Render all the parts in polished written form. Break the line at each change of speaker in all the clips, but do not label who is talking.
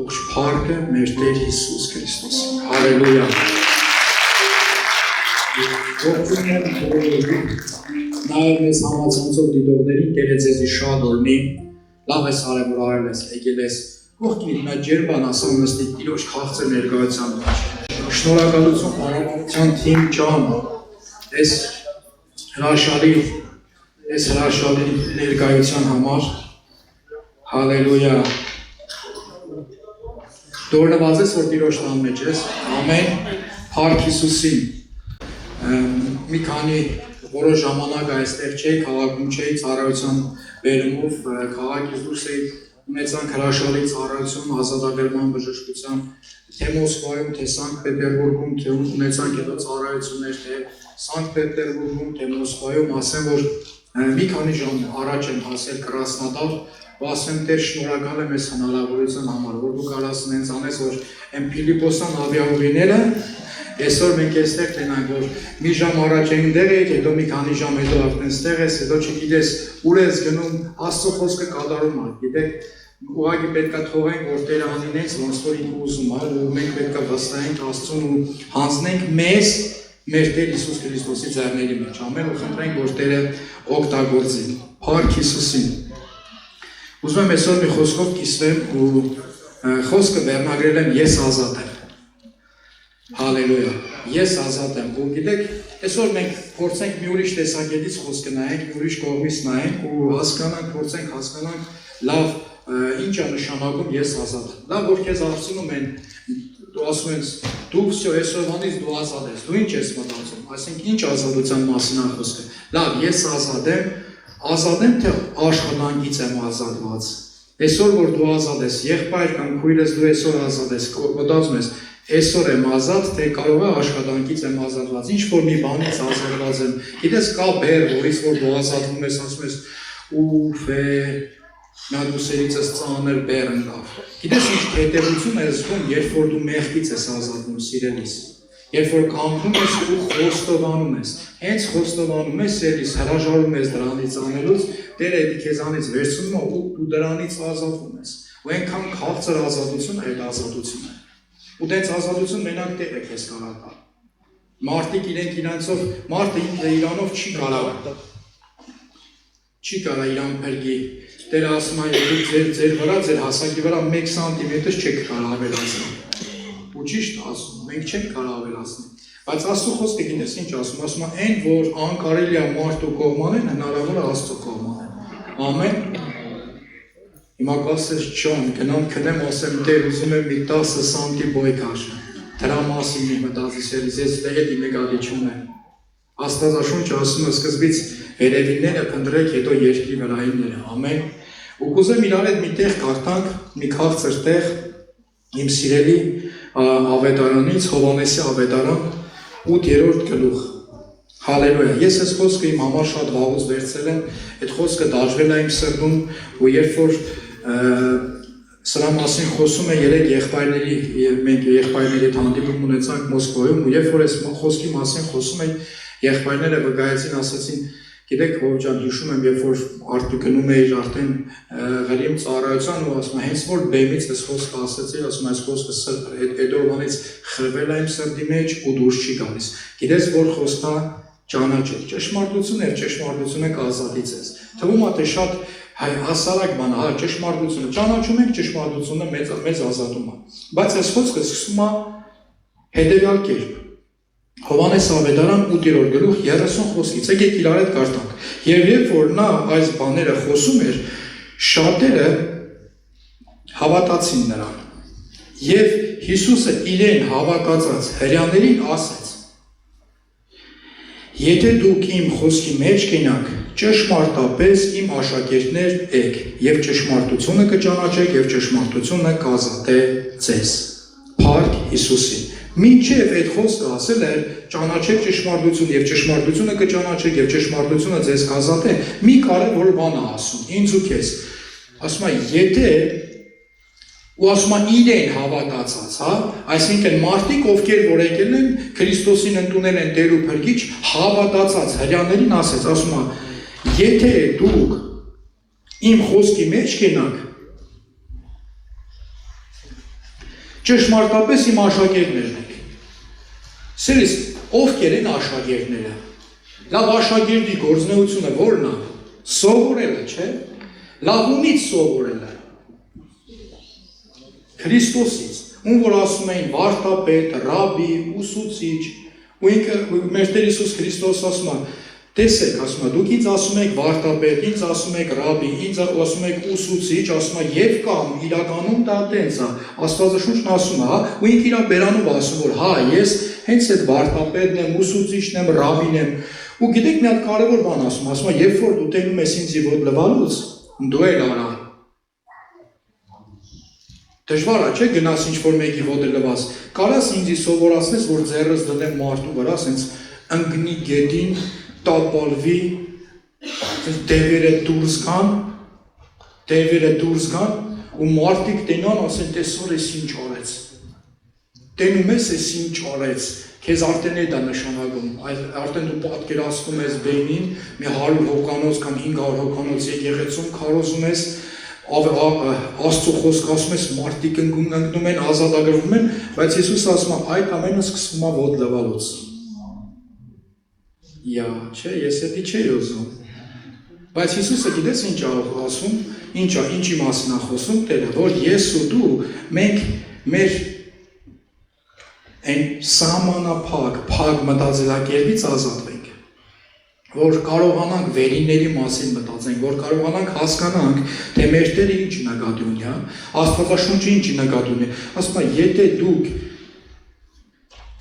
Ողջ փառքը մեր Տեր Հիսուս Քրիստոսին։ Հալելույա։ Ողջույն եմ բոլորին։ Նաև մեզ համացանցող դիտողներին Տերը ձեզի շատ օրհնի։ Լավ ես արել, որ արել ես, եկել ես։ Ողջույն նա ջերման ասում նստի Տիրոջ քաղցր ներկայության մեջ։ Շնորհակալություն Արարողության թիմ ջան։ Այս հրաշալի ներկայության համար։ Հալելույա։ Դորնված ես, որ Տիրոջ տան մեջ ես։ Ամեն։ Փառք Հիսուսին։ Մի քանի որոշ ժամանակ այստեղ չէի, քաղաքում չէի, ծառայության բերումով քաղաքից դուրս էի ունեցանք հրաշալի ծառայություն ազատագրման բժշկության թե Մոսկվայում, թե Սանկտ Պետերբուրգում, թե ունեցանք հետո ծառայություններ, թե Սանկտ Պետերբուրգում, թե Մոսկվայում, ասեմ, որ մի քանի ժամ առաջ եմ հասել Կրասնոդար, ու ասեմ, Տեր շնորհակալ եմ այս հնարավորության համար, որ դու կարաս ինձ անես, որ այն Փիլիպոսյան ավիաուղիները այսօր մենք այստեղ տենանք, որ մի ժամ առաջ այնտեղ եք, հետո մի քանի ժամ հետո արդեն ստեղ ես, հետո չգիտես ուր ես գնում, Աստծո խոսքը կատարում է, գիտեք, ուղղակի պետք է թողենք, որ Տերը անին ենք, ոնց որ ինքը ուզում է, ու մենք պետք է վստահենք Աստծուն ու հանձնենք մեզ մեր Տեր Հիսուս Քրիստոսի ձեռների մեջ, ամեն ու խնդրենք, որ Տերը օգտագործի։ Փառք Հիսուսին։ Ուզում եմ այսօր մի խոսքով կիսվեմ ու խոսքը վերնագրել եմ ես ազատ եմ։ Հալելույա, ես ազատ եմ, ու գիտեք, այսօր մենք փորձենք մի ուրիշ տեսակետից խոսքը նայենք, մի ուրիշ կողմից նայենք ու հասկանանք, փորձենք հասկանանք լավ ինչ է նշանակում ես ազատ եմ։ Լավ, որ քեզ հարցնում են, դու ասում ես, դու վсё, այսօրվանից դու ազատ ես, դու ինչ ես մտածում, այսինքն ինչ ազատության մասին է խոսքը։ Լավ, ես ազատ եմ, թե աշխատանքից եմ ազատված։ Այսօր որ դու ազատ ես, եղբայր կամ քույրս դու այսօր ազատ ես, մտածում ես Այսօր եմ ազատ, թե կարող է աշխատանքից եմ ազատված, ինչ որ մի բանից ազատված եմ, գիտես կա բեր, որից որ դու ազատվում ես, ասում ես ուֆ է, նա դուսերից ես ծանր բեր ընկավ, գիտես ինչ հետևություն ես զգում, երբ որ դու մեղքից ես ազատվում սիրելիս, երբ որ կանգնում ես ու խոստովանում ես, հենց խոստովանում ես սիրելիս, հրաժարում ես դրանից անելուց, Տերը էդի քեզանից վերցնում է ու դու դրանից ազատվում ես, ու այնքան քաղցր ազատություն այդ ազատությունը ու դենց ազատություն մենակ Տերը քեզ կարող տա։ Մարդիկ իրենք իրանցով, մարդը ինքը իրանով չի կարող իրան փրկի։ Տերը ասում է, դուք ձեր վրա, ձեր հասակի վրա 1 սանտիմետր չեք կարող ավելացնել։ Ու ճիշտ ասում, մենք չենք կարող ավելացնել։ Բայց Աստծո խոսքը գիտես ինչ ասում, ասում է, այն որ անկարելի է մարդու կողմանեն, հնարավոր է Աստծո կողմանեն։ Ամեն։ Հիմա կասես Ջան, գնամ քնեմ, ասեմ Տեր, ուզում եմ մի 10 սանտի բոյքաշ, դրա մասին մի մտածեցելիս, ես դեղետ իմեգալիչում եմ։ Աստվածաշունչը ասում է սկզբից վերևինները փնտրեք, հետո երկրի վրայինները, ամեն։ Ու կուզեմ իրար հետ մի տեղ կարդանք, մի քաղցր տեղ, իմ սիրելի ավետարանից, Հովհաննեսի ավետարան, 8-րդ գլուխ։ Հալելույա, ես այս խոսքը իմ համար շատ վաղուց վերցել եմ, այդ խոսքը դաջվել է իմ սրտում, ու երբ որ սրա մասին խոսում է 3 եղբայրների, մենք եղբայրների հետ հանդիպում ունեցանք Մոսկվայում, ու երբ որ այս խոսքի մասին խոսում են, եղբայրները վկայեցին, ասացին, գիտեք, ով ջան, հիշում եմ, երբ որ արդու գնում էիր արդեն Ղրիմ ծառայության ու ասում հենց որ բեմից այս խոսքը ասացի, ասում այս խոսքը այդ օրվանից խրվել է իմ սրտի մեջ ու դուրս չի գալիս։ Գիտես, որ խոսքա ճանաչել, ճշմարտություն էր, ճշմարտությունը կազատից ես։ Թվում է թե շատ հասարակ բան, հա, ճշմարտությունը, ճանաչում ենք ճշմարտությունը մեզ ազատում է։ Բայց այս խոսքը սկսում է հետևյալ կերպ։ Հովհաննես ավետարան 8-րդ գլուխ 30 խոսքից, եկեք իրար հետ կարդանք։ Եվ երբ որ նա այս բաները խոսում էր, շատերը հավատացին նրան։ Եվ Հիսուսը իրեն հավատացած հրեաներին ասեց. Եթե դուք իմ խոսքի մեջ կենաք, ճշմարտապես իմ աշակերտներ եք, եւ ճշմարտությունը կճանաչեք, եւ ճշմարտությունը կազատե ձեզ։ Փառք Հիսուսին։ Մինչև այդ խոսքը ասել էր ճանաչեք ճշմարտություն եւ ճշմարտությունը կճանաչեք եւ ճշմարտությունը ձեզ կազատե, մի կարևոր բան է ասում, ինձ ու քեզ։ Ասում է, եթե ու ասում է իրեն հավատացած, հա, այսինքն մարդիկ, ովքեր որ եկել են Քրիստոսին ընդունել են Տեր ու Փրկիչ, հավատացած հրեաներին ասեց, ասում է, եթե դուք իմ խոսքի մեջ կենաք, ճշմարտապես իմ աշակերտներն եք։ Սիրելի, ովքեր են աշակերտները։ Լավ աշակերտի գործունեությունը ո՞րն է։ Սովորելը, չէ՞։ Լավ ումից սովորելը։ Քրիստոսից, ում որ ասում էին վարդապետ, ռաբի, ուսուցիչ, ու ինքը մեր Տեր Հիսուս Քրիստոս ասում է, տեսեք, ասում է, դուք ինձ ասում եք վարդապետ, ինձ ասում եք ռաբի, ինձ ասում եք ուսուցիչ, ասում է, եւ կամ իրականում դա տենց է, Աստվածաշունչն ասում է, ու ինքը իր բերանով ասում որ հա, ես հենց այդ վարդապետն եմ, ուսուցիչն եմ, ռաբին եմ, ու գիտեք մի հատ կարևոր բան ասում է, երբ որ դու տենում ես ինձ իվոտ լվալուց, դու էլ արա։ Դժվար է, չէ, գնաս ինչ-որ մեկի ոտը լվաս, կարաս ինձի սովորացնես, որ ձեռս դնեմ մարդու վրա, ասենց ընգնի գետին, տապալվի, դևերը դուրս գան, ու մարդիկ տենան, ասեն, տեսոր ես ինչ արեց, տենում ես ինչ արեց, քեզ արդեն է դա նշանակում, արդեն դու պատկերացնում ես բեմին, մի 100 հոգանոց կամ 500 հոգանոց եկեղեցում քարոզում ես, Աստծո խոսք ասում ես, մարդիկ ընկնում են, ազատագրվում են, բայց Հիսուս ասում է, այդ ամենը սկսվում է ոտ լվալուց։ Չէ, ես էդի չէի ուզում։ Բայց Հիսուսը գիտես ինչ ասում, ինչի մասին է խոսում Տերը, որ ես ու դու, մենք մեր այն սահմանափակ մտածելակերպից ազատվենք, որ կարողանանք վերինների մասին մտածենք, որ կարողանանք հասկանանք, թե մեր Տերը ինչ նկատի ունի, Աստվածաշունչը ինչ նկատի ունի, ասում է, եթե դուք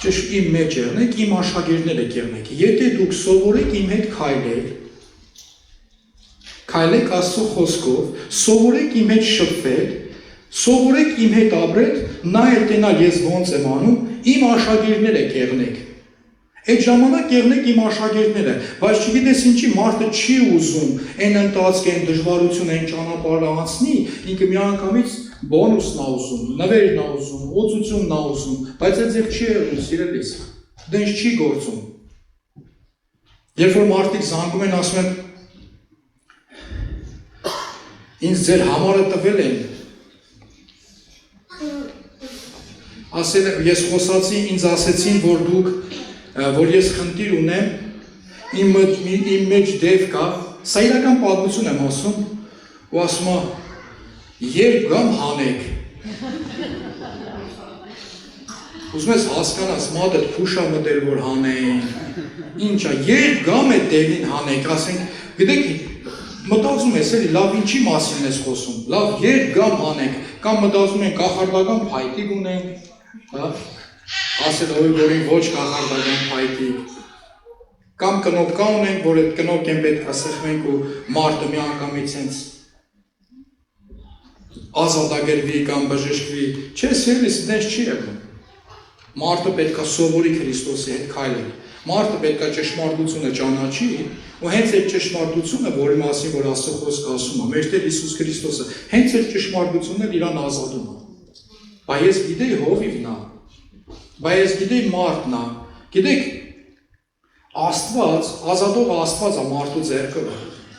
իմ մեջ եղնեք, իմ աշակերտները եղնեք, եթե դուք սովորեք իմ հետ քայլեք Աստծո խոսքով, սովորեք իմ հետ շփվել, սովորեք իմ հետ ապրել, նայել տենալ ես ոնց եմ անում, իմ աշակերտները եղնեք։ Այդ ժամանակ եղնեք իմ աշակերտները, բայց չգիտես ինչի մարդը չի ուզում այն ընթացքը, այն դժվարությունը, այն ճանապարհը անցնի, ինքը միանգամից բոնուսն է ուզում, նվերն է ուզում, օծությունն է ուզում, բայց այդ ձեր չի եղնում, սիրելիս, դենց չի գործում։ Երբ որ մարդիկ զանգում են, ասում են, ինձ ձեր համարը տվել են, ասել ես խոսացի, ինձ ասեցին, որ ես խնդիր ունեմ, իմ մեջ դև կա, սա իրական պատմություն եմ ասում, ու ասում է, երբ գամ հանեք, ուզում ես հասկանաս, մատդ փուշա մտել, որ հանեն, ինչա, երբ գամ է դևին հանեք, ասենք, գիտեք, մտածում ես, էլի, լավ ինչի մասին ես խոսում, լավ երբ գամ հանեք, կամ մտածում են կախարդական փայտիկ ունենք, ասել որին ոչ կախարդական փայտիկ, կամ կնոպկա ունենք, որ այդ կնոպկեն պետք է սխվենք ու մարդը մի անգամից հենց ազատագրվի կամ բժշկվի, չէ, սիրելիս, դες չի եղնում, մարդը պետք է սովորի Քրիստոսի հետ քայլել, մարդը պետք է ճշմարտությունը ճանաչի, ու հենց այդ ճշմարտությունը, որի մասին որ Աստծո խոսքը ասում է, մեր Տեր Հիսուս Քրիստոսը, հենց այդ ճշմարտությունն էլ իրան ազատում է։ Բայց ես գիտեի հովիվն է, բայց ես գիտեի մարդն է, գիտեք, Աստված, ազատողը Աստված է մարդու ձեռքը,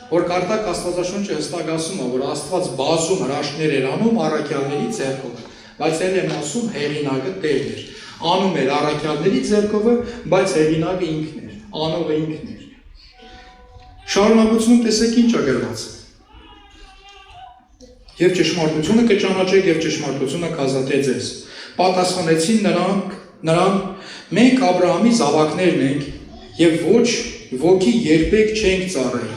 որ կարդակ Աստվածաշունչը հստակ ասում է, որ Աստված բազում հրաշքներ էր անում առաքյալների ձեռքով, բայց էլ եմ ասում հեղինակը Տերն էր, անում էր առաքյալների ձեռքով, բայց հեղինակը ինքն էր, անողը ինքն էր։ Շարունակությունում տեսեք ինչ է գրված։ Եվ ճշմարտությունը կճանաչեք եւ ճշմարտությունը կազատե ձեզ։ Պատասխանեցին նրան, մենք Աբրահամի զավակներն ենք եւ ոչ ոգի երբեք չենք ծառայ։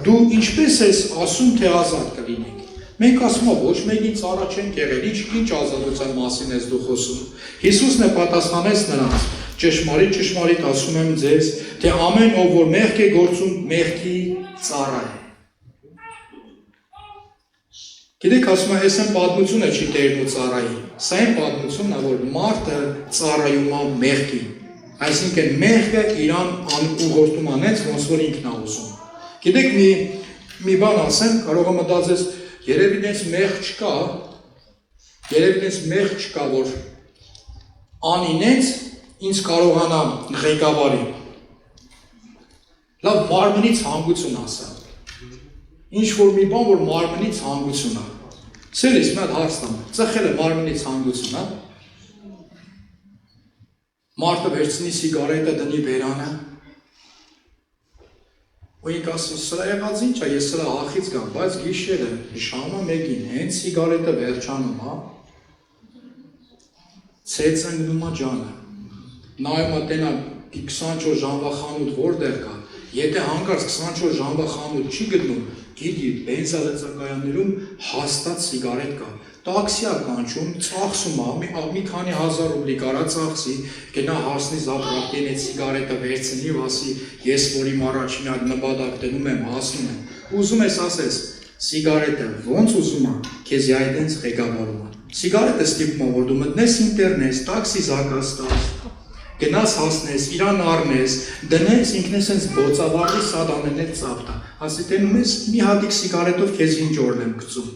Դու ինչպես ես ասում, թե ազատ կլինենք։ Մենք ասում ենք ոչ մեկին ծառա չենք եղել, ինչ ազատության մասին ես դու խոսում։ Հիսուսն է պատասխանեց նրանց. ճշմարիտ ասում եմ ձեզ, թե ամեն ով որ մեղք է գործում, մեղքի ծառա է։ Գիտեք, ասում եմ, այս են պատմությունը չի Տերն ու ծառայի, սա են պատմությունն է, որ մարդը ծառայում է մեղքին, այսինքն մեղքը իրան ուղղորդում անեց, ոնց որ ինքն է ուզում։ Գիտեք, մի բան ասեմ, կարող եմ մտածես, երևի դες մեղք չկա, որ անինեց ինձ կարողանա ղեկավարի։ Լավ մարմնից հանգություն ասա։ Ինչ որ մի բան, որ մարմնից հանգություն է։ Սիրելիս, մի հատ հարց տամ, ծխել է մարմնից հանգություն, հա։ Մարդը վերցնի սիգարետը դնի բերանը։ Ու ինք ասում, սրա եղած ինչ է, ես սրա ախից գամ, բայց գիշերը ժամը 1-ին հենց սիգարետը վերջանում, հա։ Ցեց ընկնում է ջանը։ Նայում է տենա 24 ժամվա խանութ որտեղ կա։ Եթե հանկարծ 24 ժամվա խանութ չի գտնում, գիտի բենզալեցակայաններում հաստատ սիգարետ կա։ Տաքսի է կանչում, ծախսում է, մի քանի հազար ռուբլի կարա ծախսի, գնա հասնի զապրակեն այդ սիգարետը վերցնի, ասի, ես որ իմ առաջինակ նպատակ դնում եմ, հասնում եմ։ Ուզում ես ասես, սիգարետը ոնց ուզում է, քեզի այդենց ղեկավարում է։ Սիգարետը ստիպում է, որ դու մտնես ինտերնես, տաքսի զակաս տաս, գնաս հասնես, իրան առնես, դնես, ինքնես ինձ բոցավարի սադանեն էլ ծավտա։ Ասի տենում ես, մի հատիկ սիգարետով քեզ ինչ օրն եմ գցում։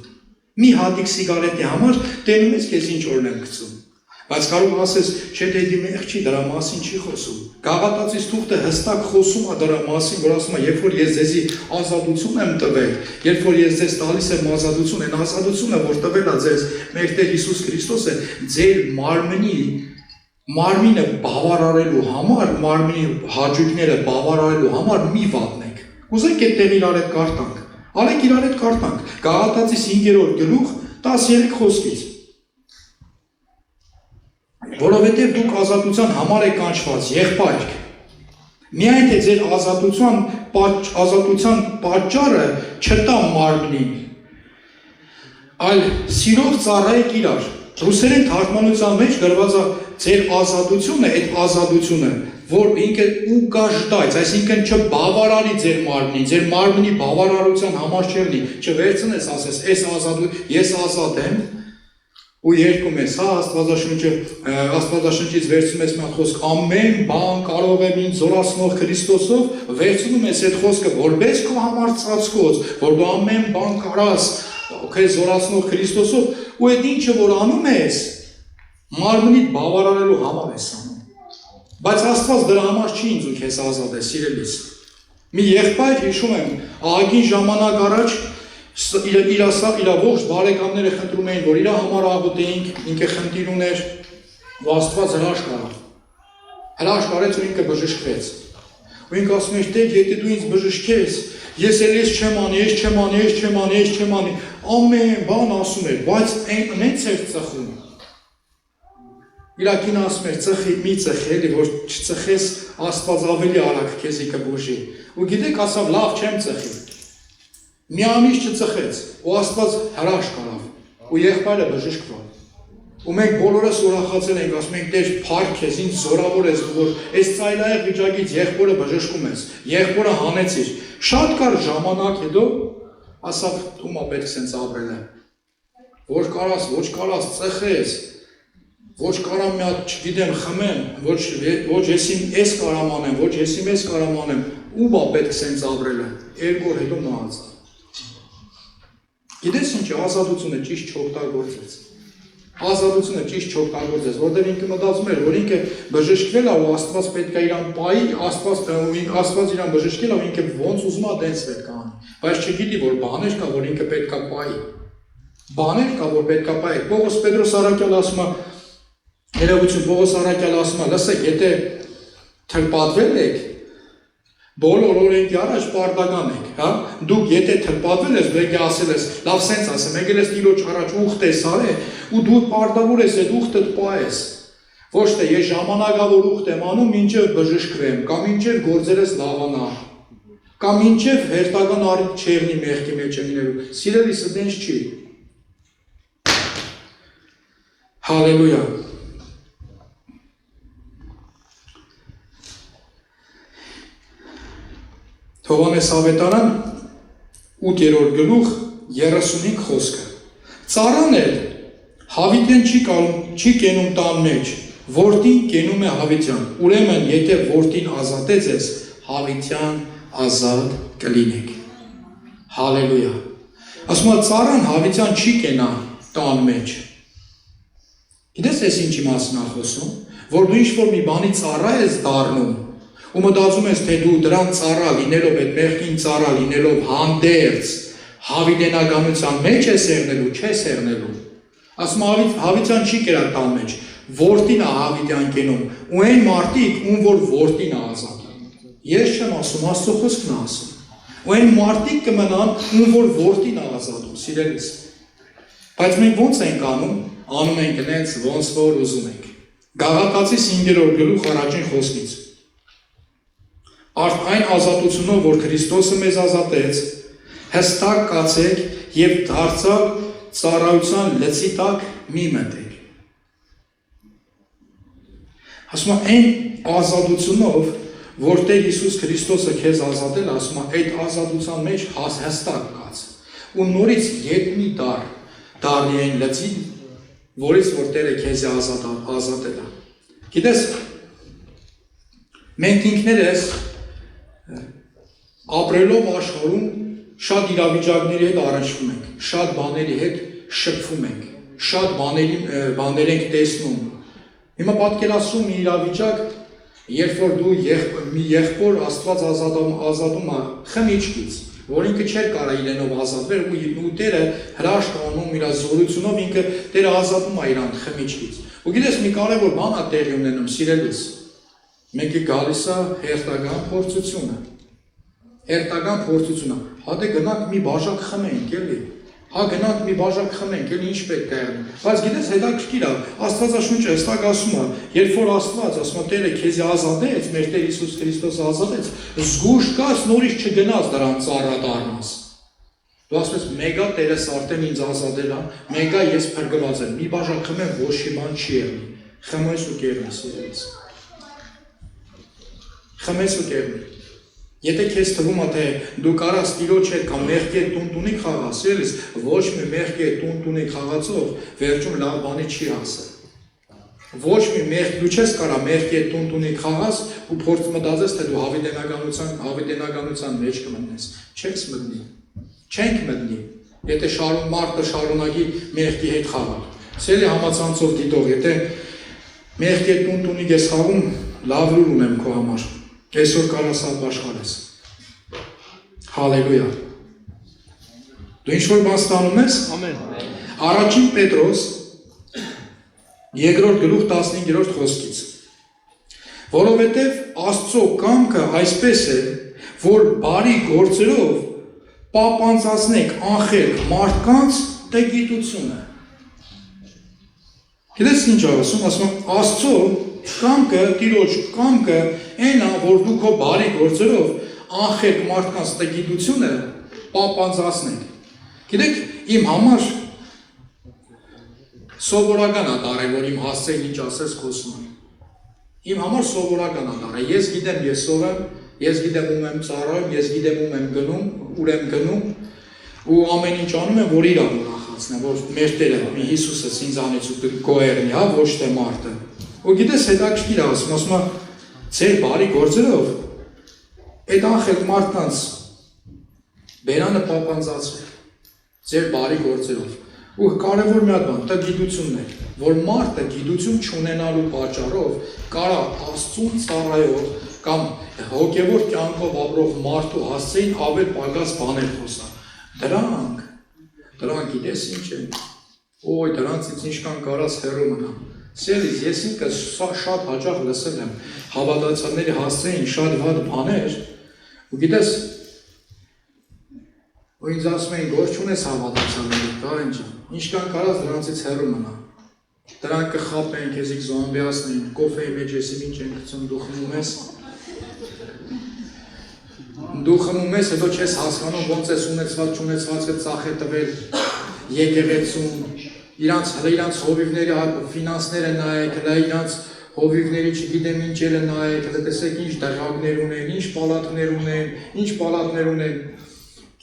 Մի հատիկ սիգարետի համար տենում ես քեզ ինչ օրն եմ գցում։ Բայց կարող ասես, չէ դեդի մեղ չի, դրա մասին չի խոսում։ Գաղատացից թուղթը հստակ խոսում է դրա մասին, որ ասում է, երբ որ ես ձեզի ազատություն եմ տվել, երբ որ ես ձեզ տալիս եմ ազատություն, այն ազատությունը, որ տվել է ձեզ մեր Տեր Հիսուս Քրիստոսը, ձեր մարմինը բավարարելու համար, մարմինի հաճույքները բավարարելու համար մի վատնեք։ Կուզենք այդտեղ իրար հետ կարտանք։ Արեք իրար հետ կարտանք։ Գաղատացիս 5-րդ գլուխ 13 խոսքից։ Որովհետև դուք ազատության համար եք կանչված, եղբայրք։ Միայն թե ձեր ազատության պատճառը չտա մարմնին, այլ սիրով ծառայեք իրար։ Ռուսերեն թարգմանության մեջ գրված է ձեր ազատությունը, այդ ազատությունը, որ ինքը ուգաժդայց, այսինքն չբավարարի ձեր մարմնի բավարարության համար չեղնի, չվերցնես, ասես, ես ազատ եմ, ու երկում ես, հա, Աստվածաշնչից վերցնում ես մի խոսք, ամեն բան կարող եմ ինձ զորացնող Քրիստոսով, վերցնում ես այդ խոսքը, որպես քո համար ծածկոց, որ դու ամեն բան կարաս, քեզ զորացնող Քրիստոսով, ու այդ ինչը որ անում ես, մարմնիդ բավարարելու համար ես անում։ Բայց Աստված դրա համար չի ինձ ու քեզ ազատ է, սիրելիս։ Մի եղբայր հիշում եմ, ահագին ժամանակ առաջ իր ողջ բարեկամները խնդրում էին, որ իր համար աղոթեինք, ինքը խնդիր ուներ, ու Աստված հրաշք արավ։ Հրաշք արեց ու ինքը բժշկվեց։ Ու ինքը ասում էր, Տեր, եթե դու ինձ բժշկես, ես չեմ անի, ամեն բան ասում էր, բայց նենց էր ծխում։ Իրակին ասում էր, ծխի, մի ծխի, էլի, որ չծխես, Աստված ավելի արագ քեզի կբուժի։ Ու գիտեք, ասավ, լավ չեմ ծխի։ Մի ամիս չծխեց, ու Աստված հրաշք արավ, ու եղբայրը բժշկվավ։ Ու մենք բոլորս ուրախացել ենք, ասում ենք, Տեր, փառք քեզ, ինձ զորավոր ես, որ այս ծայրահեղ վիճակից եղբորը բժշկում ես, եղբորը հանեցիր։ Շատ կար ժամանակ հետո, ասավ, ումա պետք սենց ապրել է։ Որ կարաս, ոչ կարաս, ծխես, ոչ կարամ մի հատ, չգիտեմ, խմեմ, ոչ ես իմ ես կարամ անեմ, ոչ ես իմ ես կարամ անեմ, ումա պետք սենց ապրել է, 2 օր հետո մահաց։ Գիտես ինչ, ազատությունը ճիշտ չօգտագործեց։ Ազատությունը ճիշտ չօգտագործեց, որտեղ ինքը մտածում էր, որ ինքը բժշկվել է ու Աստված պետք է իրան պայի, Աստված իրան բժշկել է ու ինքը ոնց ուզում է դենց պետք է անի, բայց չգիտի, որ բաներ կա, որ ինքը պետք է պայի։ Բաներ կա, որ պետք է պայի։ Պողոս Պետրոս Առաքյալը ասում է, ներողություն, Պողոս Առաքյալը ասում է, լսեք, եթե թլպատվել եք, բոլոր օրենքի առաջ պարտական եք, հա, դուք եթե թլպատվել ես, դու եկի ասել ես, լավ սենց ասեմ, եկել ես Տիրոջ առաջ ուխտ ես արել, ու դու պարտավոր ես այդ ուխտդ պահես, ոչ թե ես ժամանակավոր ուխտ եմ անում, մինչև բժշկվեմ, կամ մինչև գործերս լավանա, կամ մինչև հերթական առիթ չեղնի մեղքի մեջ լինելու, սիրելիս դենց չի։ Հալելույա։ Հովհաննես ավետարան 8-րդ գլուխ 35 խոսքը։ Ծառան էլ հավիտեն չի կենում տան մեջ, որդին կենում է հավիտյան։ Ուրեմն, եթե որդին ազատեց ես, հավիտյան ազատ կլինեք։ Հալելույա։ Ասում է ծառան հավիտյան չի կենա տան մեջ։ Գիտես ես ինչի մասին է խոսում, որ դու ինչ-որ մի բանի ծառա ես դառնում, ու մտածում ես, թե դու դրան ծառա լինելով, այդ մեղքին ծառա լինելով հանդերձ հավիտենականության մեջ ես եղնելու, չես եղնելու։ Ասում հավիտյան չի կերա տան մեջ, Որդին է հավիտյան կենում, ու այն մարդիկ, ում որ որդին է ազատում։ Ես չեմ ասում, Աստծո խոսքն է ասում։ Ու այն մարդիկ կմնան, ում որ որդին է ազատում, սիրելիս։ Բայց մենք ոնց ենք անում ենք նենց, ոնց որ ուզում ենք։ Գաղատացի 5-րդ գլուխ առաջին խոսքից։ Այն ազատությունով, որ Քրիստոսը մեզ ազատեց, հստակ կացեք և դարձավ ծառայության լծի տակ մի մտեք։ Ասում է, այն ազատությունով, որ Տեր Հիսուս Քրիստոսը քեզ ազատել, ասում է, այդ ազատության մեջ հստակ կաց։ Ու նորից ետ մի դարի այն լծի, որից որ Տերը քեզ ազատել է։ Գիտես, մենք ինքներս ապրելով աշխարհում շատ իրավիճակների հետ առնչվում ենք, շատ բաների հետ շփվում ենք, շատ բաներ ենք տեսնում։ Հիմա պատկերացրու մի իրավիճակ, երբ որ դու մի եղբոր Աստված ազատում է խմիչքից, որ ինքը չէր կարող իրենով ազատվել, ու Տերը հրաշք անում իր զորությունով, ինքը Տերը ազատում է իրան խմիչքից։ Ու գիտես, մի կարևոր բան է տեղի ունենում, սիրելիս, մեկի գալիս է հերթական փորձությունը։ Հերթական փորձությունը, հա դե գնանք մի բաժակ խմենք, էլի։ Հա գնանք մի բաժակ խմենք, էլի ինչ պետք է եղնի։ Բայց գիտես, հետաքրքիր է, Աստվածաշունչը հստակ ասում է, երբ որ Աստված ասում է Տերը քեզ ազատեց, մեր Տեր Հիսուս Քրիստոսը ազատեց, զգուշ կաց նորից չգնաց դրան ծառա դառնաս։ Դու ասում ես, մեգա Տերս արդեն ինձ ազատել է, մեգա ես փրկված եմ, մի բաժակ խմեմ, ոչ մի բան չի եղնի։ Խմես ու կերնես, սիրելիս։ Խմես ու կերնի։ Եթե քեզ թվում է, թե դու կարաս տիրոջ հետ կամ մեղքի հետ տուն-տունի խաղաս, էլիս, ոչ մի մեղքի հետ տուն-տունի խաղացող վերջում լավ բանի չի հասել։ Ոչ մի մեղք դու չես կարա մեղքի հետ տուն-տունի խաղաս ու փորձ մտածես, թե դու հավիտենականության մեջ կմտնես։ Չես մտնի։ Չենք մտնի, եթե մարդը շարունակի մեղքի հետ խաղալ։ Սելի համացանցով դիտող, եթե մեղքի հետ տուն-տունի ես խաղում, լավ լուր ունեմ քո համար։ Այսօր կարաս ապաշխարես։ Հալելույա։ Դու ինչ-որ բան ստանում ես։ Ամեն։ Առաջին Պետրոս 2-րդ գլուխ 15-րդ խոսքից։ Որովհետև Աստծո կամքը այսպես է, որ բարի գործերով պապանձացնեք անխելք մարդկանց տգիտությունը։ Գիտես ինչ ասում է, Աստծո կամքը, Տիրոջ կամքը այն է, որ դու քո բարի գործերով անխելք մարդկանց տգիտությունը պապանձացնեք։ Գիտեք, իմ համար սովորական է դարել, որ իմ հասցեին ինչ ասես խոսում։ Իմ համար սովորական է դարել։ Ես գիտեմ ես ով եմ, ես գիտեմ ում եմ ծառայում, ես գիտեմ ում եմ գնում, ուր եմ գնում, ու ամեն ինչ անում եմ, որ իրան ուրախացնեմ, որ մեր Տերը Հիսուսը ինձանից ու գոհերնի, հա, ոչ թե մարդը։ Ու գիտես, հետաքրքիր է ասում է, ձեր բարի գործերով այդ անխելք մարդկանց բերանը պապանձացրեք, ձեր բարի գործերով։ Ու կարևոր մի հատ բան, դա գիտությունն է, որ մարդը գիտություն չունենալու պատճառով կարա Աստծուն ծառայող կամ հոգևոր կյանքով ապրող մարդու հասցեին ավել պակաս բաներ խոսա։ Դրանք գիտես ինչ են, ոյ դրանցից ինչքան կարաս հեռու մնա։ Սիրելիս, ես ինքս շատ հաճախ լսել եմ հավատացյալների հասցեին շատ վատ բաներ, ու գիտես, ու ինձ ասում էին, գործ չունես հավատացյալների, դա ինչ է, ինչքան կարաս դրանցից հեռու մնա։ Դրանք կխապեն, քեզի զոմբիացնեն, կոֆեի մեջ եսի ինչ են գցում, դու խմում ես։ Դու խմում ես, հետո չես հասկանում ոնց ես ունեցված չունեցվածքը ծախ է տվել եկեղեցում, իրանց հովիվների ֆինանսները նայեք, իրանց հովիվների չգիտեմ ինչերը նայեք, տեսեք ինչ դեղակներ ունեն, ինչ պալատներ ունեն։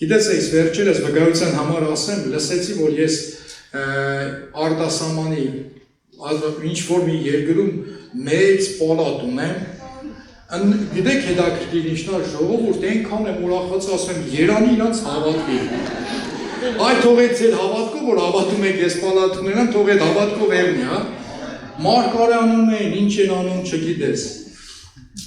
Գիտես էս վերջերս վկայության համար ասեմ, լսեցի, որ ես արտասահմանի ինչ-որ մի երկրում մեծ պալատ ունեմ, գիտեք հետաքրքիր ինչն է, ժողովուրդ այնքան եմ ուրախացել, ասում եմ, Երանի իրանց հավատքի։ Այ թող այդ ձեր հավատքով, որ հավատում եք ես պալատ ունենամ, թող այդ հավատքով ելնի, հա։ Մարգարեանում են, ինչ են անում, չգիտես։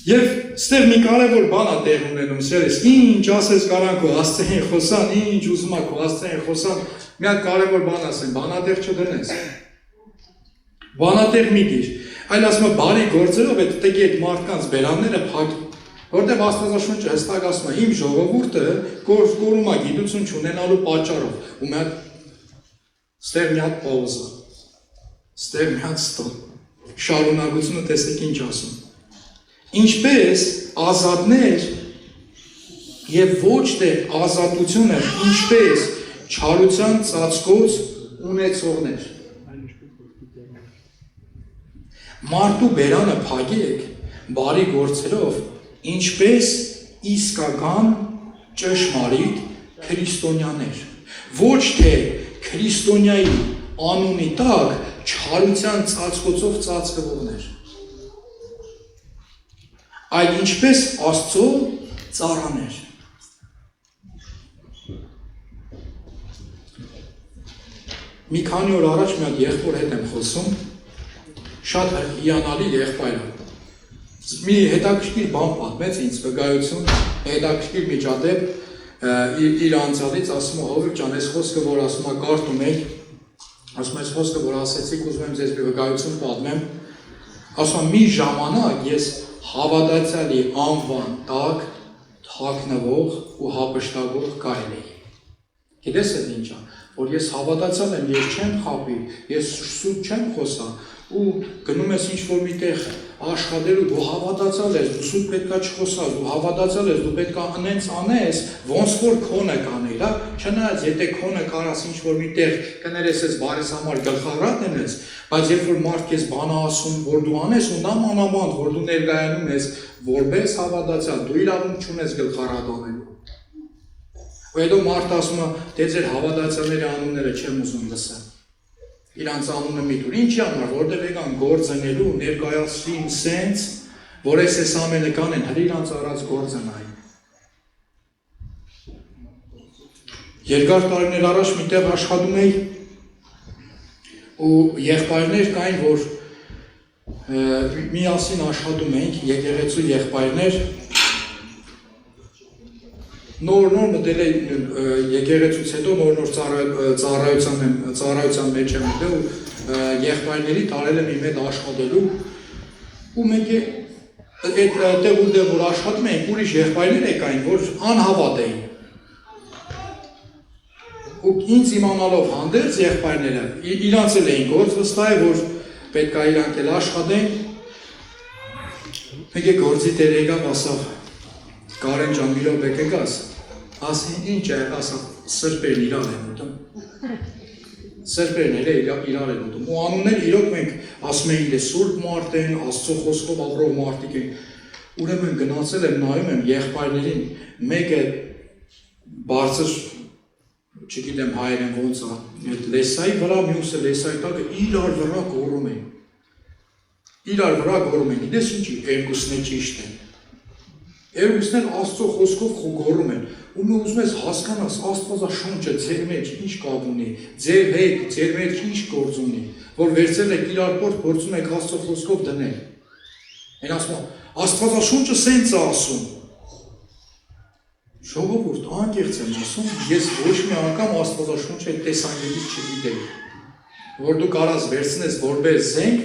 Եվ ստեղ մի կարևոր բան է տեղ ունենում, սերես, ինչ ասես կարան քո Աստծեն խոսան, ինչ ուզում ա քո Աստծեն խոսան, մի հատ կարևոր բան ասեմ, բանադեղ չդնես։ բանատեղ մի դիր, այլ ասում է բարի գործերով այդ տղի այդ մարդկանց բերանները փակի, որտեղ Աստվածաշունչը հստակ ասում է իմ ժողովուրդը կորում է գիտություն չունենալու պատճառով, ու մի հատ ստեղ մի հատ պաուզա, ստեղ մի հատ ստոպ, շարունակությունը տեսեք ինչ ասում, ինչպես ազատներ և ոչ թե ազատությունը, ինչպես չարության ծածկոց ունեցողներ, մարդու բերանը փակեք բարի գործերով, ինչպես իսկական ճշմարիտ քրիստոնյաներ, ոչ թե քրիստոնյայի անունի տակ չարության ծածկոցով ծածկվողներ, այլ ինչպես Աստծո ծառաներ։ Մի քանի օր առաջ մի հատ եղբոր հետ եմ խոսում, շատ հիանալի եղբայր է։ Մի հետաքրքիր բան պատմեց ինձ վկայություն, հետաքրքիր միջադեպ իր անցյալից, ասում է Հովիկ ջան, այս խոսքը, որ ասում է կարդում եք, ասում այս խոսքը, որ ասեցիք, ուզում եմ ձեզ մի վկայություն պատմեմ, ասում մի ժամանակ ես հավատացյալի անվան տակ թաքնվող ու հապշտակող կայել էի։ Գիտես այդ ինչա, որ ես հավատացյալ եմ, ես չեմ խաբի, ես սուտ չեմ խոսա, ու գնում ես ինչ-որ միտեղ աշխատելու, դու հավատացյալ ես, դու սուտ պետքա չխոսաս, դու հավատացյալ ես, դու պետքա անենց անես, ոնց որ քոնը կանեիր, չնայած եթե քոնը կարաս ինչ-որ միտեղ կներես ես բարես համար գլխառատ ենես, բայց երբ որ մարդ քեզ բանը ասում, որ դու անես, ու նամանավանդ, որ դու ներկայանում ես որպես հավատացյալ, դու իրավունք չունես գլխառատ անելու։ Ու հետո մարդ ասում է, դե ձեր հավատացյալների անունները չեմ ուզում լսել։ Իրանց անունը մի տուր, ինչի համար, որտեղ եկան գործնելու, ներկայացրին սենց, որ այս ամենը կանեն, հրի իրանց արած գործը նային։ Երկար տարիներ առաջ միտեղ աշխատում էի, ու եղբայրներ կային, որ միասին աշխատում էինք, եկեղեցու եղբայրներ, նոր մտել է եկեղեցուց հետո նոր ծառայության մեջ եմ մտել ու եղբայրների տարել եմ իմ հետ աշխատելու ու մենք այդտեղ ուտեղ որ աշխատում էինք ուրիշ եղբայրներ եկային, որ անհավատ էին ու ինձ իմանալով հանդերձ եղբայրները իրանց էլ էին գործ վստահ է, որ պետք է իրանք էլ աշխատեն մեկ է գործի տեր եկավ ասավ Կարեն ջան, մի րոպե կգաս, ասին ինչ է, ասա, սրբերն իրար են ուտում, սրբերն իրար են ուտում, ու անուններ իրոք մենք ասում էին դե սուրբ մարդ են, Աստծո խոսքով ապրող մարդիկ են, ուրեմն գնացել եմ, նայում եմ եղբայրներին, մեկը բարձր, չգիտեմ հայերեն ոնց է, լեսայի վրա, մյուսը լեսայի տակը իրար վրա գոռում են, գիտես ինչի, երկուսն է ճիշտ են, Երկուսներ Աստծո խոսքով գոռում են, ու մի ուզում ես հասկանաս Աստվածաշունչը ձեր մեջ ինչ կապ ունի, ձեր հետ, ձեր մեջ ինչ գործ ունի, որ վերցել եք իրար պորտ, փորձում եք Աստծո խոսքով դնել։ Են ասում, Աստվածաշունչը սենց է ասում։ Ժողովուրդ, անկեղծ եմ ասում, ես ոչ մի անգամ Աստվածաշունչը այդ տեսանկյունից չգիտեի, որ դու կարաս վերցնես որպես զենք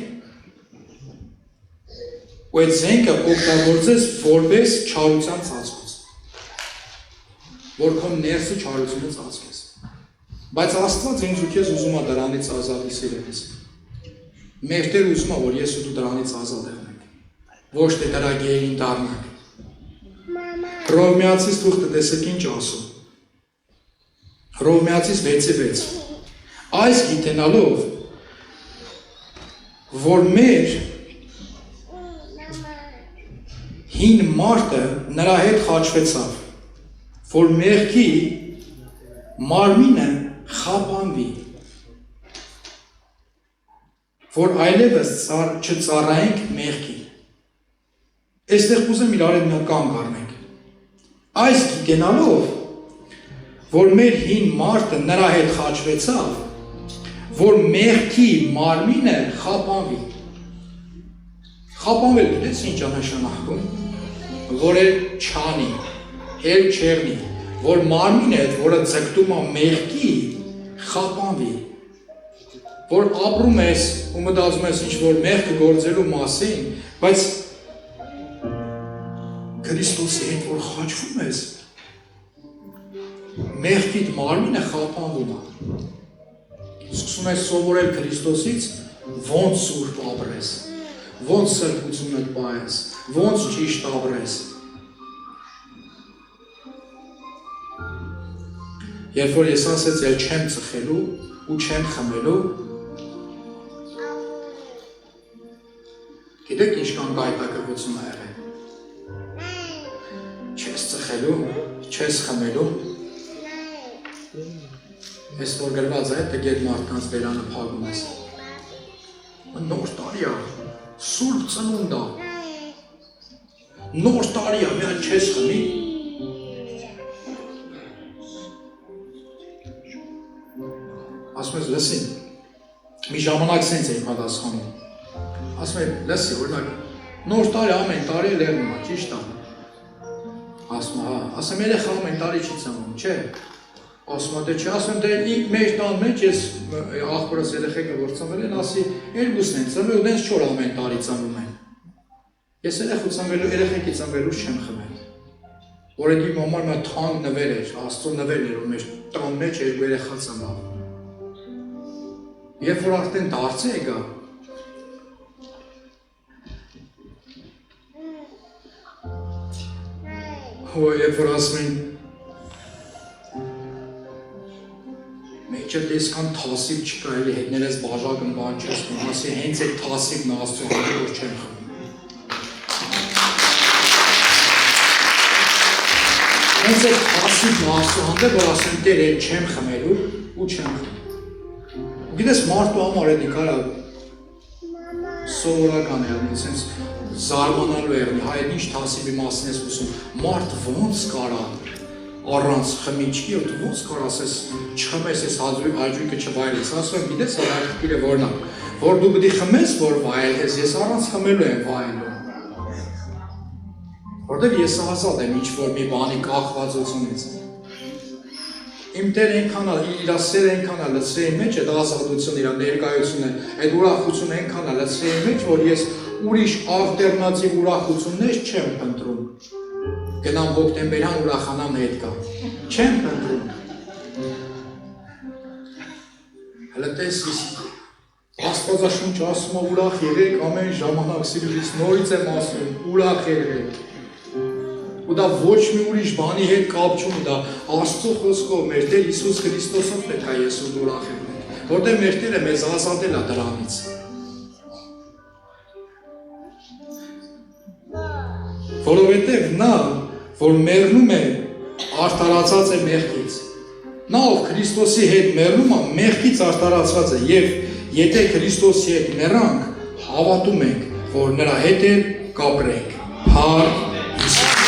ու այդ զենքը օգտագործես որպես չարության ծածկոց, որ քո ներսի չարությունը ծածկես, բայց Աստված ինձ ու քեզ ուզում է դրանից ազատի սիրելիս, մեր Տեր ուզում է, որ ես ու դու դրանից ազատ եղնենք, ոչ թե դրա գերին դառնանք, Հռոմեացիս թուղթը տեսեք ինչ ասում, Հռոմեացիս 6:6, այս գիտենալով, որ մեր հին մարդը նրա հետ խաչվեցավ, որ մեղքի մարմինը խափանվի, որ այլևս չծառայենք մեղքի։ Այստեղ կուզեմ իրար հետ մի կանգ առնենք։ Այս գիտենալով, որ մեր հին մարդը նրա հետ խաչվեցավ, որ մեղքի մարմինը խափանվի։ Խափանվել գիտես ինչ է նշանակում, որ էլ չանի, էլ չեղնի, որ մարմինը, որը ձգտում է մեղքի, խափանվի, որ ապրում ես ու մտածում ես ինչ-որ մեղքը գործելու մասին, բայց Քրիստոսի հետ որ խաչվում ես, մեղքիդ մարմինը խափանվում է։ Սկսում ես սովորել Քրիստոսից, ոնց սուրբ ապրես, ոնց սրբությունդ պահես, ոնց ճիշտ ապրես։ Երբ որ ես ասեց, էլ չեմ ծխելու ու չեմ խմելու, գիտեք ինչքան գայթակղություն ա եղել։ Չես ծխելու, չես խմելու։ Ես որ գրված է, տգետ մարդկանց բերանը փակում ես։ Նոր տարի ա, սուրբ ծնունդ ա։ Նոր տարի ա, միայն չես խմի։ Ասում ես, լսին, մի ժամանակ սենց էի պատասխանում։ Ասում եմ, լսի, օրինակ, նոր տարի ամեն տարի լեղնում ա, ճիշտ ա։ Ասում հա, ասում երեխա ամեն տարի չի ծնվում, չէ։ Ասում դե չի, ասում դե մեր տան մեջ ես աղբորս երեխեքը որ ծնվել են, ասի երկուսն են ծնվել ու դենց չոր ամեն տարի ծնվում են։ Ես երեխեքի ծնվելուց չեմ խմել։ Որ այդ իմ համար մա թանկ նվեր էր, Աստծո նվերն էր, որ մեր տան մեջ երկու երեխա ծնավ։ Երբ որ արդեն դարձ է եկա, երբ որ ասում են, մեջը դեսքան թասիվ չկա, էլի հետներես բաժակն բան չես կում, ասի հենց այդ թասիվն Աստծո համար որ չեմ խմում։ Հենց այդ թասիվն Աստծո համար որ ասում Տեր էլ չեմ խմելու ու չեմ խմում։ Գիտես մարդու համար էդի կարա սովորական եղնի, սենց զարմանալու եղնի, հայ այդ ինչ թասիվի մասին ես ուսում, մարդ ոնց կարա առանց խմիչքի, ոնց կարա ասես չխմես ես հաջույքը չվայելես, ասում եմ գիտես հաղթիրը որն է, որ դու պիտի խմես, որ վայելես, ես առանց խմելու եմ վայելում, որտեղ ես ազատ եմ ինչ-որ մի բանի կախվածությունից, իմ Տեր ենքան իր սերը ենքան լծրեի մեջ, այդ ազատություն իր ներկայությունը, այդ ուրախությունը ենքան լծրեի մեջ, որ ես ուրիշ ալտերնատիվ ուրախություններ չեմ փնտրում։ Գնամ հոկտեմբերյան ուրախանամ հետ կա։ Չեմ փնտրում։ Հələ տես Աստվածաշունչը ասում է ուրախ եղեք ամեն ժամանակ սիրելիս նորից եմ ասում, ուրախ եղեք։ Ու դա ոչ մի ուրիշ բանի հետ կապ չունի, դա Աստծո խոսքով մեր Տեր Հիսուս Քրիստոսով պետք է ես ու ուրախ ենք, որտեղ մեր Տերը մեզ ազատել է դրանից։ Որովհետև նա, որ մեռնում է, արդարացած է մեղքից։ Նա, ով Քրիստոսի հետ մեռնում է, մեղքից արդարացված է, եւ եթե Քրիստոսի հետ մեռանք, հավատում ենք, որ նրա հետ էլ կապրենք։ Փառք Հիսուս։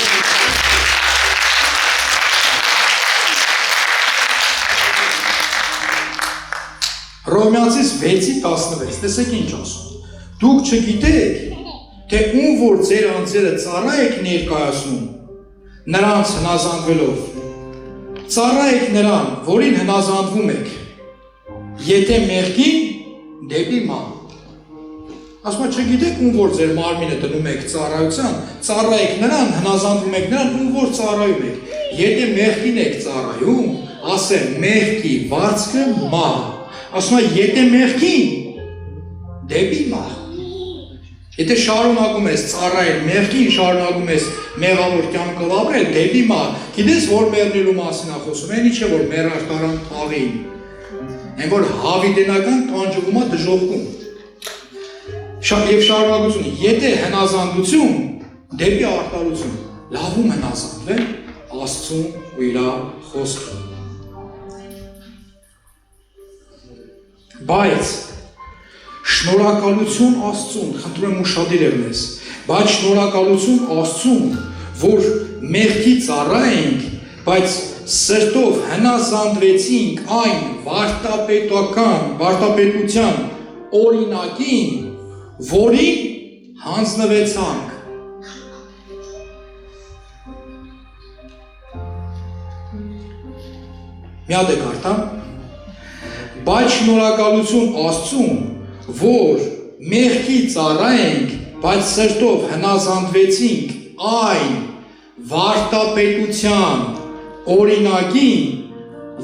Հռոմեացիս 6:16, տեսեք ինչ ասում, դուք չգիտեք, թե ում որ ձեր անձերը ծառա եք ներկայացնում, նրանց հնազանդվելով, ծառա եք նրան, որին հնազանդվում եք, եթե մեղքին դեպի ման, ասում չգիտեք ում որ ձեր մարմինը դնում եք ծառայության, ծառա եք նրան, հնազանդվում եք նրան, ում որ ծառայում եք, եթե մեղքին եք ծառայում, ասեմ մեղքի վարձքը մա, ասում է, եթե մեղքին, դեպի մահ, եթե շարունակում ես ծառայել մեղքին, շարունակում ես մեղավոր կյանքով ապրել, դեպի մահ, գիտես որ մեռնելու մասին է խոսում, այն ինչ է որ մեռար տարան թաղին, այն որ հավիտենական տանջվում է դժոխքում, և շարունակություն, եթե հնազանդություն, դեպի արտարություն, լավում հնազանդվել Աստծուն ու իր խոսքը։ Բայց շնորհակալություն Աստծուն, խնդրում եմ ուշադիր եղնես, բայց շնորհակալություն Աստծուն, որ մեղքի ծառա ենք, բայց սրտով հնազանդվեցինք այն վարտապետության օրինակին, որին հանձնվեցանք։ Մի հատ է կարդամ, բայց շնորհակալություն Աստծուն, որ մեղքի ծառայենք, բայց սրտով հնազանդվեցինք այն վարդապետության օրինակին,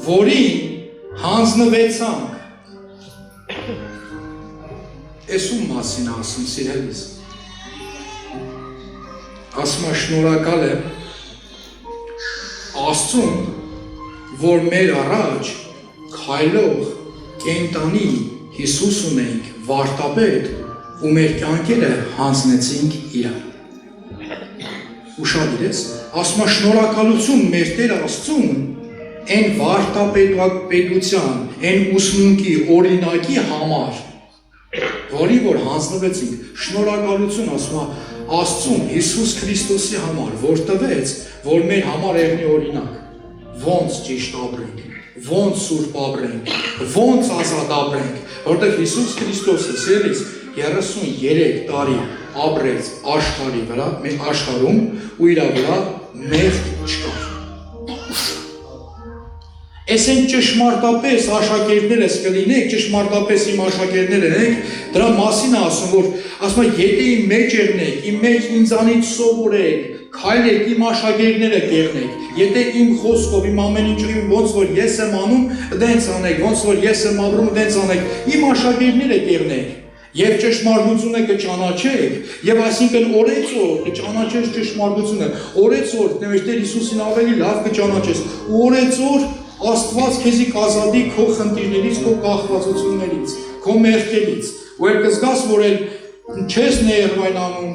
որին հանձնվեցանք։ Ես ում մասին ասում, սիրելիս։ Ասում է շնորհակալ եմ Աստծուն, որ մեր առաջ քայլող կենդանի Հիսուս ունենք վարդապետ ու մեր կյանքերը հանձնեցինք իրան։ Ուշադիր ես, ասում է շնորհակալություն մեր Տեր Աստծուն այն վարդապետության, այն ուսմունքի օրինակի համար, որի որ հանձնվեցինք, շնորհակալություն ասում է Աստծուն Հիսուս Քրիստոսի համար, որ տվեց, որ մեր համար եղնի օրինակ, ոնց ճիշտ ապրենք, ոնց սուրբ ապրենք, ոնց ազատ ապրենք, որտեղ Հիսուս Քրիստոսը սիրելիս 33 տարի ապրեց աշխարհի վրա, մեր աշխարհում ու իր վրա մեղք չկար։ Ես են ճշմարտապես աշակերտներս կլինեք, ճշմարտապես իմ աշակերտներ եք, դրա մասին ասում, որ ասում է, եթե իմ մեջ եղնեք, իմ մեջ ինձանից սովորեք, քայլեք, իմ աշակերտները կեղնեք, եթե իմ խոսքով, իմ ամեն ինչով, ոնց որ ես եմ անում, դենց անեք, ոնց որ ես եմ ապրում, դենց անեք, իմ աշակերտները կեղնեք, եւ ճշմարտությունը կճանաչեք, եւ այսինքն օրեցօր կճանաչես ճշմարտությունը, օրեցօր Տեր Հիսուսին ավելի լավ կճանաչես, ու օրեցօր Աստված քեզի կազատի քո խնդիրներից, քո կախվածություններից, քո մեղքերից, ու էլ կզգաս, որ էլ չես ներվայնանում,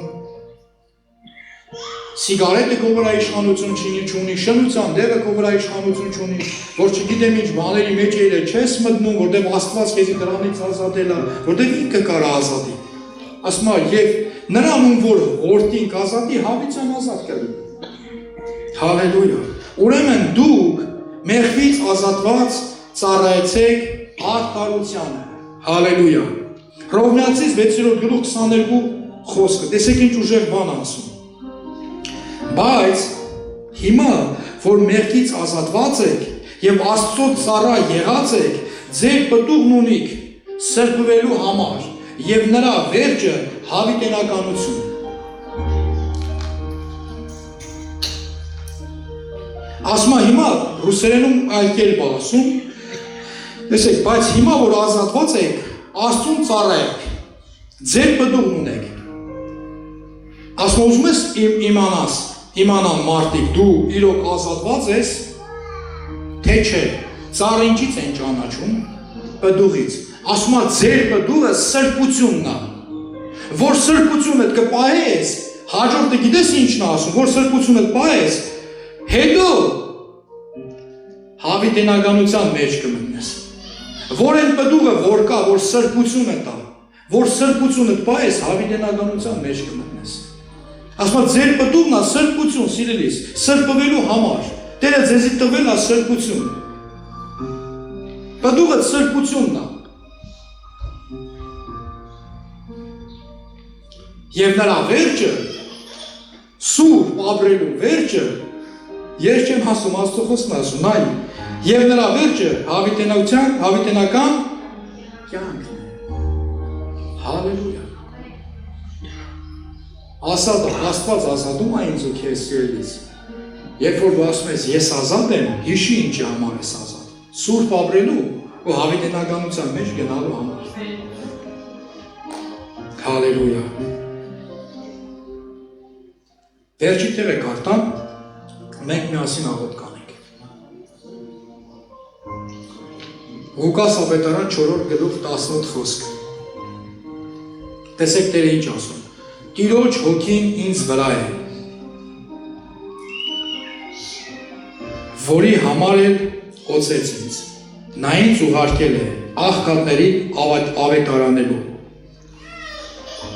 սիգարետը քո վրա իշխանություն չունի, շնության դեղը քո վրա իշխանություն չունի, որ չգիտեմ ինչ բաների մեջ չես մտնում, որտեղ Աստված քեզի դրանից ազատել է, որտեղ ինքը կարա ազատի։ Ասում է, եւ նրան որ որդին կազատի, հավիտյան ազատ կլինի։ Հալելույա։ Ուրեմն դուք մեղքից ազատված ծառայեցեք արդարությանը։ Հալելույա։ Հռոմեացիս 6:22 խոսքը, տեսեք ինչ ուժեղ բան ասում։ Բայց հիմա, որ մեղքից ազատված եք եւ Աստծո ծառա եղած եք, ձեր պտուղն ունիք սրբվելու համար եւ նրա վերջը հավիտենականություն։ Ասում է հիմա ռուսերենում այլ կերպ ասում, տեսեք, բայց հիմա որ ազատված եք, Աստծուն ծառայեք, ձեր պտուղն ունեք։ Ասում ուզում ես իմանան մարդիկ, դու իրոք ազատված ես, թե չէ, ծառը ինչից են ճանաչում, պտուղից։ Ասում է ձեր պտուղը սրբությունն է, որ սրբությունը կպահես, հաջորդը գիտես ինչն է ասում, որ սրբությունը կպահես, հետո հավիտենականության մեջ կմտնես, որ են պտուղը որ կա, որ սրբությունը տա, որ սրբությունը տպայես հավիտենականության մեջ կմտնես։ Ասում է ձեր պտուղն է սրբություն, սիրելիս, սրբվելու համար, Տերը ձեզի տվել է սրբություն, պտուղը սրբությունն է, և նրա վերջը, սուրբ ապրելու վերջը, ես չեմ ասում, Աստծո խոսքն ասում, նայ, եւ նրա վերջը հավիտենական կյանքն է։ Հալելույա։ Աստված ազատում է ինձ ու քեզ սիրելիս։ Երբ որ դու ասում ես ես ազատ եմ, հիշի ինչի համար ես ազատ։ Սուրբ ապրելու ու հավիտենականության մեջ գնալու համար։ Հալելույա։ Վերջի տեղը կարդամ, մենք միասին աղոթք կանենք։ Ղուկաս ավետարան 4:18 խոսքը։ Տեսեք Տերը ինչ ասում։ Տիրոջ հոգին ինձ վրա է, որի համար էլ օծեց ինձ։ Նա ինձ ուղարկել է աղքատներին ավետարանելու,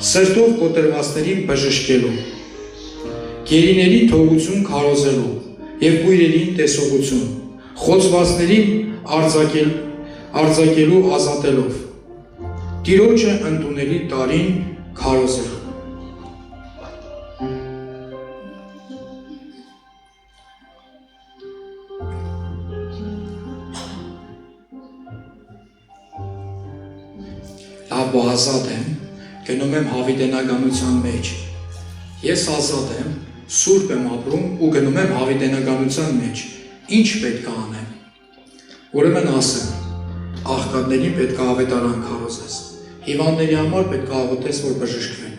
սրտով կոտրվածներին բժշկելու, գերիներին թողություն քարոզելու և կույրերին տեսողություն, խոցվածներին արձակելու ազատելով, Տիրոջը ընդունելի տարին քարոզելու։ ու ազատ եմ, գնում եմ հավիտենականության մեջ։ Ես ազատ եմ, սուրբ եմ ապրում ու գնում եմ հավիտենականության մեջ։ Ինչ պետք է անեմ։ Ուրեմն ասեմ, աղքատներին պետք է ավետարան քարոզես, հիվանդների համար պետք է աղոթես, որ բժշկվեն։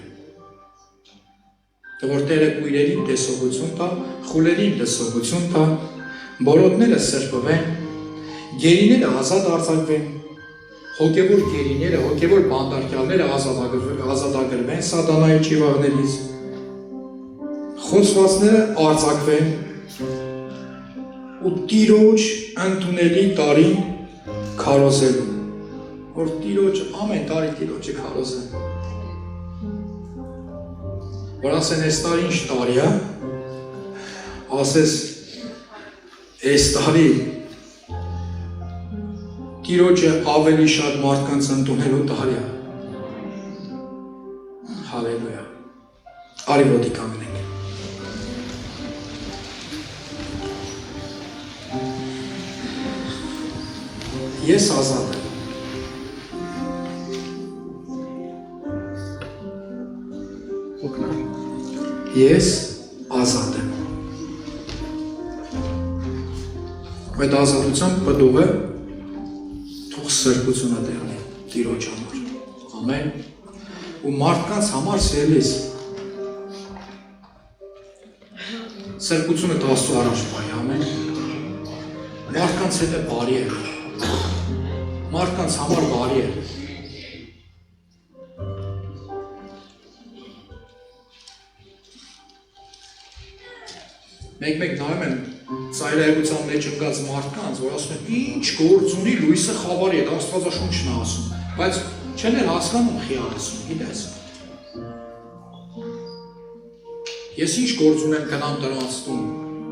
Որ Տերը կույրերին տեսողություն տա, խուլերին լսողություն տա, բորոտները սրբվեն, գերիները ազատ արձակվեն, հոգևոր գերիները, հոգևոր բանդարկյալները ազատագրվեն սատանայի ճիվաղներից, խոցվածները արձակվեն ու Տիրոջ ընդունելի տարին քարոզելու, որ Տիրոջ ամեն տարի Տիրոջը քարոզեն, որ ասեն այս տարի ինչ տարի է, ասես այս տարի Տիրոջը ավելի շատ մարդկանց ընդունելու տարի է։ Հալելույա։ Արի ոտի կանգնենք։ Ես ազատ եմ։ Ես ազատ եմ։ Այդ ազատության պտուղը թող սրբությունը դեղնի Տիրոջ համար։ Ամեն։ Ու մարդկանց համար սիրելիս սրբությունը Աստծո առաջ բայ, ամեն։ Մարդկանց հետ է բարի է։ Մարդկանց համար բարի է։ Մեկ-մեկ նայում եմ ծայրահեղության մեջ ընկած մարդկանց, որ ասում են, ինչ գործ ունի լույսը խավարի հետ, Աստվածաշունչն է ասում, բայց չեն էլ հասկանում խի ասում, գիտես։ Ես ինչ գործ ունեմ գնամ դրանց տուն,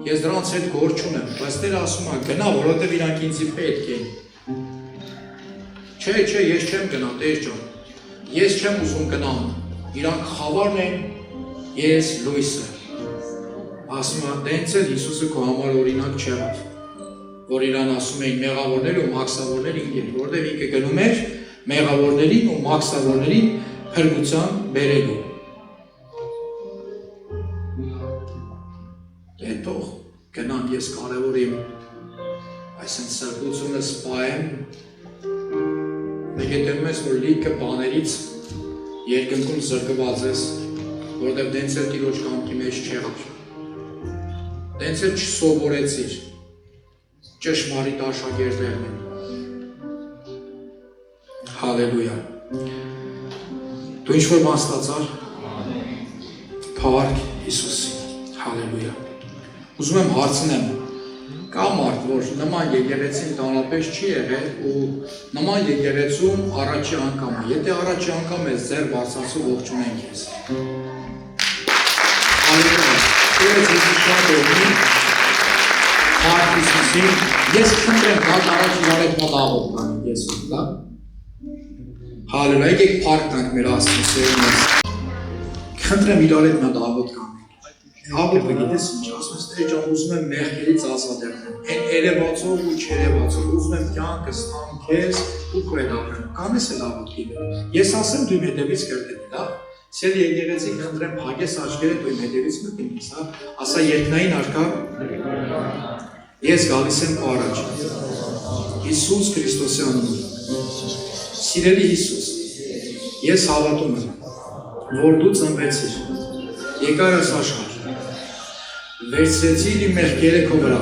ես դրանց հետ գործ չունեմ, բայց Տերը ասում է, գնա, որովհետև իրանք ինձի պետք են։ Չէ, ես չեմ գնա, Տեր ջան, ես չեմ ուզում գնամ, իրանք խավարն են, ես լույսը։ Ասում է, դենց էլ Հիսուսը քո համար օրինակ չեղավ, որ իրան ասում էին մեղավորներ ու մաքսավորներ ինքն, որտեղ ինքը գնում էր մեղավորներին ու մաքսավորներին փրկության բերելու։ Դե թող գնամ ես կարևոր իմ այսինքն սրբությունը սպայեմ, մեկ հետևում ես, որ լիքը բաներից երկնքում զրկված ես, որտեղ դենց էլ Տիրոջ կամքի մեջ չեղավ։ Դենց էլ չսովորեցիր, ճշմարիտ աշակերտներն են։ Հալելույա։ Դու ինչ-որ բան ստացար։ Փառք Հիսուսին։ Հալելույա։ Ուզում եմ հարցնեմ, կա մարդ, որ նման եկեղեցին տանրապես չի եղել ու նման եկեղեցում առաջի անգամ է։ Եթե առաջի անգամ ես ձեր բարձրացու ողջունենք ես։ Հալելույա։ Ես շատ օրնի, Փառք Հիսուսին, ես խնդրեմ կատ առաջ իրար հետ մոտ աղոտ կանենք ես ուր, դա։ Հալելույա, եկեք փառք տանք մեր Աստծո սերունից։ Խնդրեմ իրար հետ մոտ աղոտ կանենք։ Աղոտը գիտես ինչ, ասում ես Տեր ջան, ուզում եմ մեղքերից ազատ եղնեմ, այն երևացող ու չերևացող, ուզում եմ կյանքս տամ քեզ ու քո հետ ապրեմ, կանես էլ աղոտ գիտեմ։ Ես ասեմ դու իմ հետևից կրտենի, լավ։ Սեր եկեղեցի խնդրեմ փակես աչքերը դու իմ հետևից մտնես, հա, ասա երկնային արքա, ես գալիս եմ քո առաջ, Հիսուս Քրիստոսի անունով, սիրելի Հիսուս, ես հավատում եմ, որ դու ծնվեցիր, եկար ես աշխարհ, վերցրեցիր իմ մեղքերը քո վրա,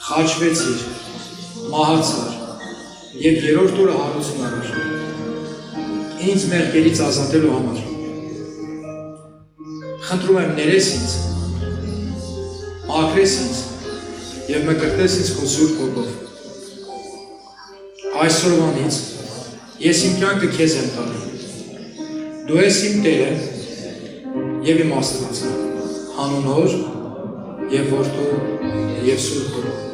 խաչվեցիր, մահացար եւ երրորդ օրը հարություն առար, ինձ մեղքերից ազատելու համար։ Խնդրում եմ ներես ինձ, մաքրես ինձ եւ մկրտես ինձ քո սուրբ հոգով։ Այսօրվանից ես իմ կյանքը քեզ եմ տալու։ Դու ես իմ Տերը եւ իմ Աստվածը, հանուն Հոր եւ Որդու եւ Սուրբ Հոգու։